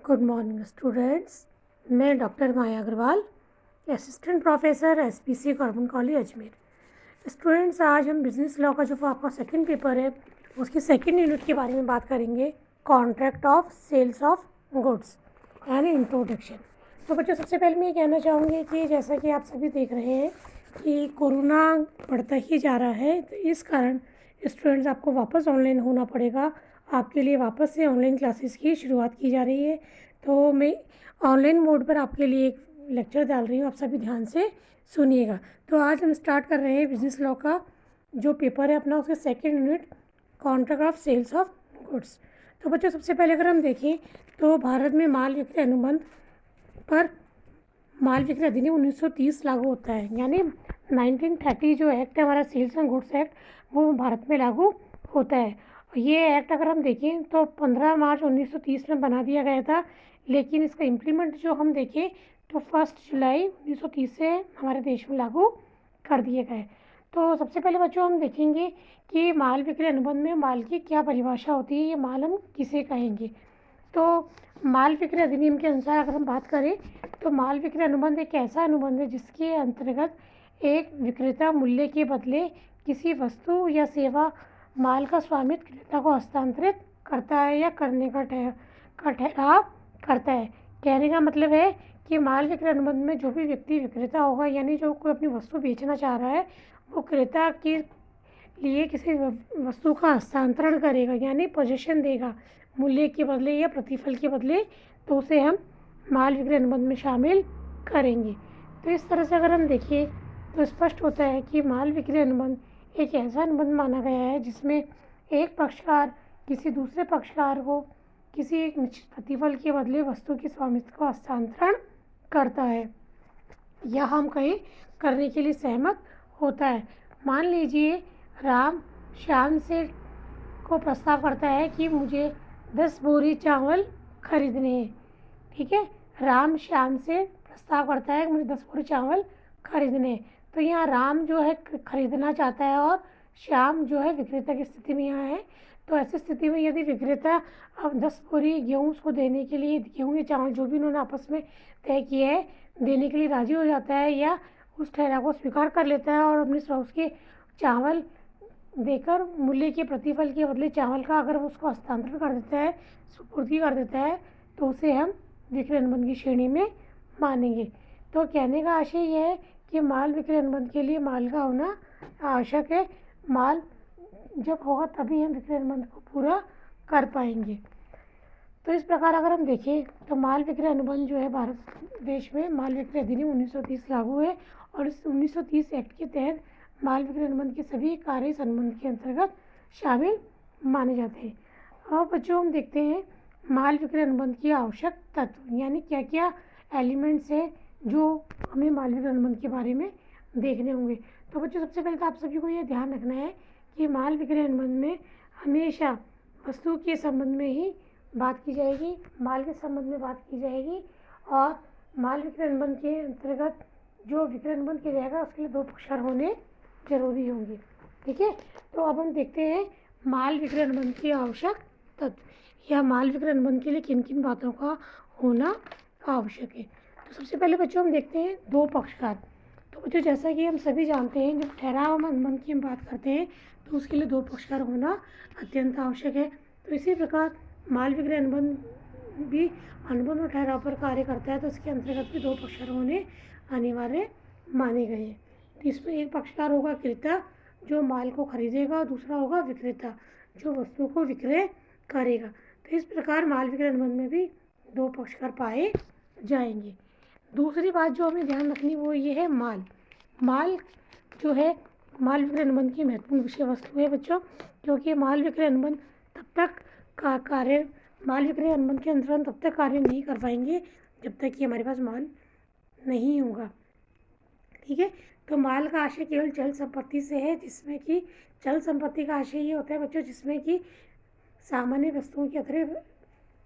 Good morning students. मैं doctor Maya Agarwal, assistant professor SPC government college Ajmer. Students, आज हम business law का जो आपका सेकंड पेपर है उसकी सेकंड यूनिट के बारे में बात करेंगे, contract of sales of goods and introduction. तो बच्चों, सबसे पहले मैं ये कहना चाहूँगी कि जैसा कि आप सभी देख रहे हैं कि कोरोना बढ़ता ही जा रहा है, तो इस कारण स्टूडेंट्स आपको वापस ऑनलाइन होना पड़ेगा। आपके लिए वापस से ऑनलाइन क्लासेस की शुरुआत की जा रही है। तो मैं ऑनलाइन मोड पर आपके लिए एक लेक्चर डाल रही हूँ, आप सभी ध्यान से सुनिएगा। तो आज हम स्टार्ट कर रहे हैं बिजनेस लॉ का जो पेपर है अपना, उसके second unit, contract of sales of goods. तो बच्चों, सबसे पहले अगर हम देखें तो भारत में माल विक्रय अनुबंध पर माल विक्रय अधिनियम 1930 लागू होता है, यानी 1930 जो एक्ट है हमारा सेल्स एंड गुड्स एक्ट, वो भारत में लागू होता है। ये एक्ट अगर हम देखें तो 15 मार्च 1930 में बना दिया गया था, लेकिन इसका इम्प्लीमेंट जो हम देखें तो 1 जुलाई 1930 से हमारे देश में लागू कर दिए गए। तो सबसे पहले बच्चों हम देखेंगे कि माल विक्रय अनुबंध में माल की क्या परिभाषा होती है, ये माल हम किसे कहेंगे। तो माल विक्रय अधिनियम के अनुसार अगर हम बात करें तो माल विक्रय अनुबंध एक ऐसा अनुबंध है जिसके अंतर्गत एक विक्रेता मूल्य के बदले किसी वस्तु या सेवा माल का स्वामित्व क्रेता को हस्तांतरित करता है या करने का ठहराव करता है। कहने का मतलब है कि माल विक्रय अनुबंध में जो भी व्यक्ति विक्रेता होगा, यानी जो कोई अपनी वस्तु बेचना चाह रहा है, वो क्रेता के लिए किसी वस्तु का हस्तांतरण करेगा, यानी पोजीशन देगा मूल्य के बदले या प्रतिफल के बदले, तो उसे हम माल विक्रय अनुबंध में शामिल करेंगे। तो इस तरह से अगर हम देखिए तो स्पष्ट होता है कि माल विक्रय अनुबंध एक ऐसा अनुबंध माना गया है जिसमें एक पक्षकार किसी दूसरे पक्षकार को किसी एक निश्चित प्रतिफल के बदले वस्तु के स्वामित्व को हस्तांतरण करता है या हम कहीं करने के लिए सहमत होता है। मान लीजिए राम श्याम से को प्रस्ताव करता है कि मुझे 10 बोरी चावल खरीदने हैं। ठीक है, राम श्याम से प्रस्ताव करता है कि मुझे 10 बोरी चावल खरीदने हैं। तो यहाँ राम जो है खरीदना चाहता है और श्याम जो है विक्रेता की स्थिति में यहाँ है। तो ऐसी स्थिति में यदि विक्रेता अब 10 बोरी गेहूँ उसको देने के लिए, गेहूँ या चावल जो भी उन्होंने आपस में तय किया है, देने के लिए राजी हो जाता है या उस ठहराव को स्वीकार कर लेता है और अपने उसके चावल देकर मूल्य के प्रतिफल के बदले चावल का अगर वो उसको हस्तांतरण कर देता है, सुपुर्दी कर देता है, तो उसे हम विक्रय अनुबंध की श्रेणी में मानेंगे। तो कहने का आशय यह है कि माल विक्रय अनुबंध के लिए माल का होना आवश्यक है। माल जब होगा तभी हम विक्रय अनुबंध को पूरा कर पाएंगे। तो इस प्रकार अगर हम देखें तो माल विक्रय अनुबंध जो है भारत देश में माल विक्रय अधिनियम 1930 लागू है और इस 1930 एक्ट के तहत माल विक्रय अनुबंध के सभी कार्य इस अनुबंध के अंतर्गत शामिल माने जाते हैं। अब बच्चों हम देखते हैं माल विक्रय अनुबंध की आवश्यक तत्व, यानी क्या क्या एलिमेंट्स है जो हमें माल विक्रय अनुबंध के बारे में देखने होंगे। तो बच्चों, सबसे पहले तो आप सभी को ये ध्यान रखना है कि माल विक्रय अनुबंध में हमेशा वस्तु के संबंध में ही बात की जाएगी, माल के संबंध में बात की जाएगी और माल विक्रय अनुबंध के अंतर्गत जो विक्रय अनुबंध किया जाएगा उसके लिए 2 पक्षकार होने जरूरी होंगे। ठीक है, तो अब हम देखते हैं माल विक्रय अनुबंध की आवश्यक तत्व या माल विक्रय अनुबंध के लिए किन किन बातों का होना आवश्यक है। तो सबसे पहले बच्चों हम देखते हैं 2 पक्षकार। तो बच्चों, जैसा कि हम सभी जानते हैं जब ठहराव अनुबंध की हम बात करते हैं तो उसके लिए 2 पक्षकार होना अत्यंत आवश्यक है। तो इसी प्रकार माल विक्रय अनुबंध भी अनुबंध और ठहराव पर कार्य करता है, तो इसके अंतर्गत भी 2 पक्षकार होने अनिवार्य माने गए हैं। तो इसमें एक पक्षकार होगा क्रेता जो माल को खरीदेगा और दूसरा होगा विक्रेता जो वस्तु को विक्रय करेगा। तो इस प्रकार माल विक्रय अनुबंध में भी 2 पक्षकार पाए जाएंगे। दूसरी बात जो हमें ध्यान रखनी वो ये है माल जो है माल विक्रय अनुबंध की महत्वपूर्ण विषय वस्तु है बच्चों, क्योंकि माल विक्रय अनुबंध तब तक माल विक्रय अनुबंध के अंतर्गत तब तक कार्य नहीं कर पाएंगे जब तक कि हमारे पास माल नहीं होगा। ठीक है, तो माल का आशय केवल चल संपत्ति से है, जिसमें कि चल संपत्ति का आशय ये होता है बच्चों जिसमें कि सामान्य वस्तुओं के अतिरिक्त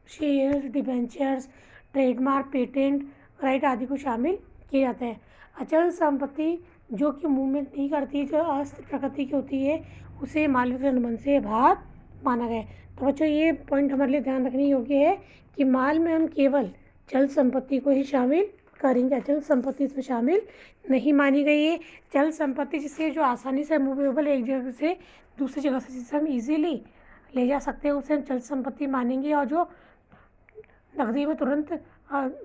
share, debentures, trademark, patent right आदि को शामिल किया जाता है। अचल संपत्ति जो कि मूवमेंट नहीं करती, जो अस्थिर प्रकृति की होती है, उसे माल विक्रय अनुबंध से बाहर माना गया है। तो बच्चों ये पॉइंट हमारे लिए ध्यान रखने योग्य है कि माल में हम केवल चल संपत्ति को ही शामिल करेंगे, अचल संपत्ति इसमें शामिल नहीं मानी गई है। चल संपत्ति जिससे जो आसानी से मूवेबल एक जगह से दूसरी जगह से जिसे हम इजीली ले जा सकते हैं उसे हम चल संपत्ति मानेंगे, और जो नकदी में तुरंत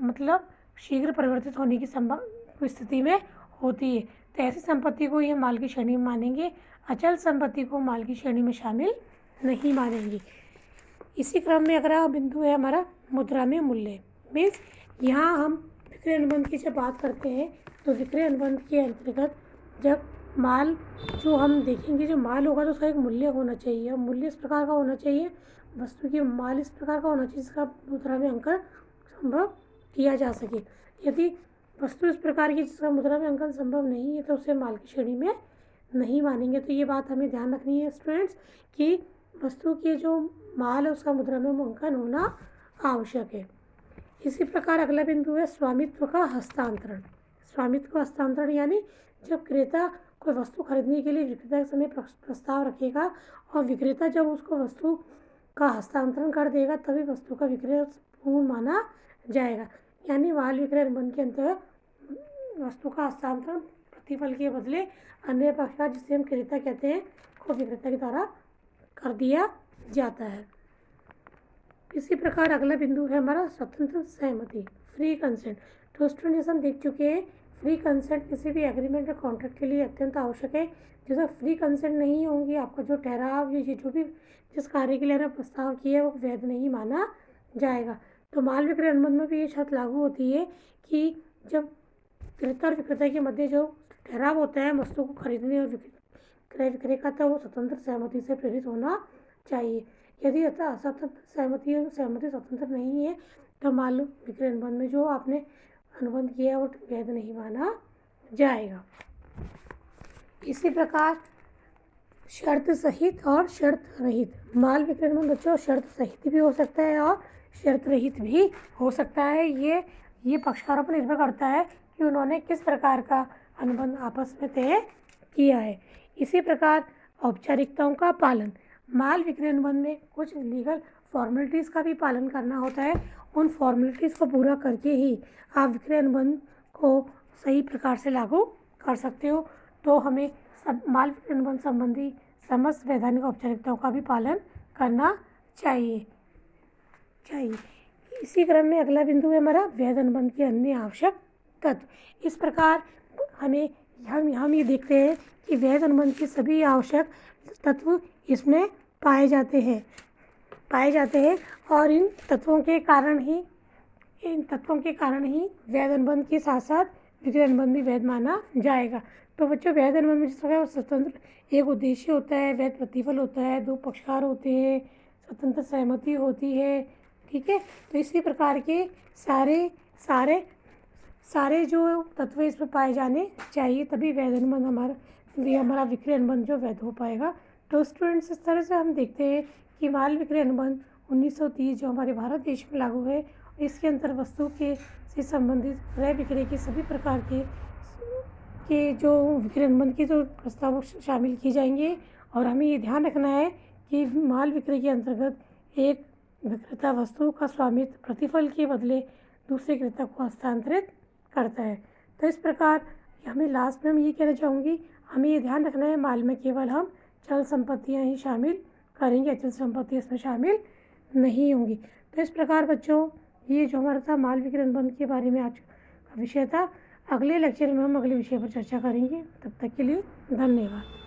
मतलब शीघ्र परिवर्तित होने की संभव स्थिति में होती है, तो ऐसी संपत्ति को ये माल की श्रेणी में मानेंगे। अचल संपत्ति को माल की श्रेणी में शामिल नहीं मानेंगे। इसी क्रम में अगला बिंदु है हमारा मुद्रा में मूल्य। मीन्स यहाँ हम विक्रय अनुबंध की जब बात करते हैं तो विक्रय अनुबंध के अंतर्गत जब माल जो हम देखेंगे, जो माल होगा तो उसका एक मूल्य होना चाहिए, और मूल्य इस प्रकार का होना चाहिए, वस्तु की माल इस प्रकार का होना चाहिए जिसका मुद्रा में अंकन संभव किया जा सके। यदि वस्तु इस प्रकार की जिसका मुद्रा में अंकन संभव नहीं है तो उसे माल की श्रेणी में नहीं मानेंगे। तो ये बात हमें ध्यान रखनी है स्टूडेंट्स कि वस्तु के जो माल है उसका मुद्रा में अंकन होना आवश्यक है। इसी प्रकार अगला बिंदु है स्वामित्व का हस्तांतरण। स्वामित्व का हस्तांतरण यानी जब क्रेता कोई वस्तु खरीदने के लिए विक्रेता के समय प्रस्ताव रखेगा और विक्रेता जब उसको वस्तु का हस्तांतरण कर देगा तभी वस्तु का विक्रय पूर्ण माना जाएगा। यानी माल विक्रय अनुबंध के अंतर्गत वस्तु का हस्तांतरण प्रतिफल के बदले अन्य पक्ष का, जिसे हम क्रेता कहते हैं, को विक्रेता के द्वारा कर दिया जाता है। इसी प्रकार अगला बिंदु है हमारा स्वतंत्र सहमति, फ्री कंसेंट। तो स्टूडेंट जैसे हम देख चुके हैं फ्री कंसेंट किसी भी एग्रीमेंट या कॉन्ट्रैक्ट के लिए अत्यंत आवश्यक है। जैसे फ्री कंसेंट नहीं होंगी आपका जो ठहराव या जो भी जिस कार्य के लिए आपने प्रस्ताव किया है वो वैध नहीं माना जाएगा। तो माल विक्रय अनुबंध में भी ये शर्त लागू होती है कि जब क्रेता और विक्रेता के मध्य जो ठहराव होता है वस्तु को खरीदने और क्रय विक्रय का, तो वो स्वतंत्र सहमति से प्रेरित होना चाहिए। यदि असतंत्र सहमति स्वतंत्र नहीं है तो माल विक्रय अनुबंध में जो आपने अनुबंध किया वो वैध नहीं माना जाएगा। इसी प्रकार शर्त सहित और शर्त रहित माल विक्रय अनुबंध बच्चों शर्त सहित भी हो सकता है और शर्त रहित भी हो सकता है। ये पक्षकारों पर निर्भर करता है कि उन्होंने किस प्रकार का अनुबंध आपस में तय किया है। इसी प्रकार औपचारिकताओं का पालन, माल विक्रय अनुबंध में कुछ लीगल फॉर्मेलिटीज़ का भी पालन करना होता है। उन फॉर्मेलिटीज़ को पूरा करके ही आप विक्रय अनुबंध को सही प्रकार से लागू कर सकते हो। तो हमें माल विक्रय अनुबंध संबंधी समस्त वैधानिक औपचारिकताओं का भी पालन करना चाहिए। इसी क्रम में अगला बिंदु है हमारा वैध अनुबंध के अन्य आवश्यक तत्व। इस प्रकार हम ये देखते हैं कि वैध अनुबंध के सभी आवश्यक तत्व इसमें पाए जाते हैं और इन तत्वों के कारण ही वैध अनुबंध के साथ साथ विक्रय अनुबंध भी वैध माना जाएगा। तो बच्चों वैध अनुबंध में जिस प्रकार स्वतंत्र एक उद्देश्य होता है, वैध प्रतिफल होता है, दो पक्षकार होते हैं, स्वतंत्र सहमति होती है, ठीक है। तो इसी प्रकार के सारे जो तत्व इसमें पाए जाने चाहिए तभी वैध अनुबंध हमारा विक्रय अनुबंध जो वैध हो पाएगा। तो स्टूडेंट्स इस तरह से हम देखते हैं कि माल विक्रय अनुबंध 1930 जो हमारे भारत देश में लागू है, इसके अंतर वस्तु के से संबंधित क्रय विक्रय के सभी प्रकार के जो विक्रय अनुबंध के जो प्रस्ताव शामिल किए जाएंगे। और हमें ये ध्यान रखना है कि माल विक्रय के अंतर्गत एक विक्रेता वस्तु का स्वामित्व प्रतिफल के बदले दूसरे क्रेता को हस्तांतरित करता है। तो इस प्रकार हमें लास्ट में हम ये कहना चाहूँगी, हमें ये ध्यान रखना है माल में केवल हम चल संपत्तियाँ ही शामिल करेंगे, अचल संपत्ति इसमें शामिल नहीं होंगी। तो इस प्रकार बच्चों ये जो हमारा था माल विक्रय अनुबंध के बारे में आज का विषय था। अगले लेक्चर में हम अगले विषय पर चर्चा करेंगे। तब तक के लिए धन्यवाद।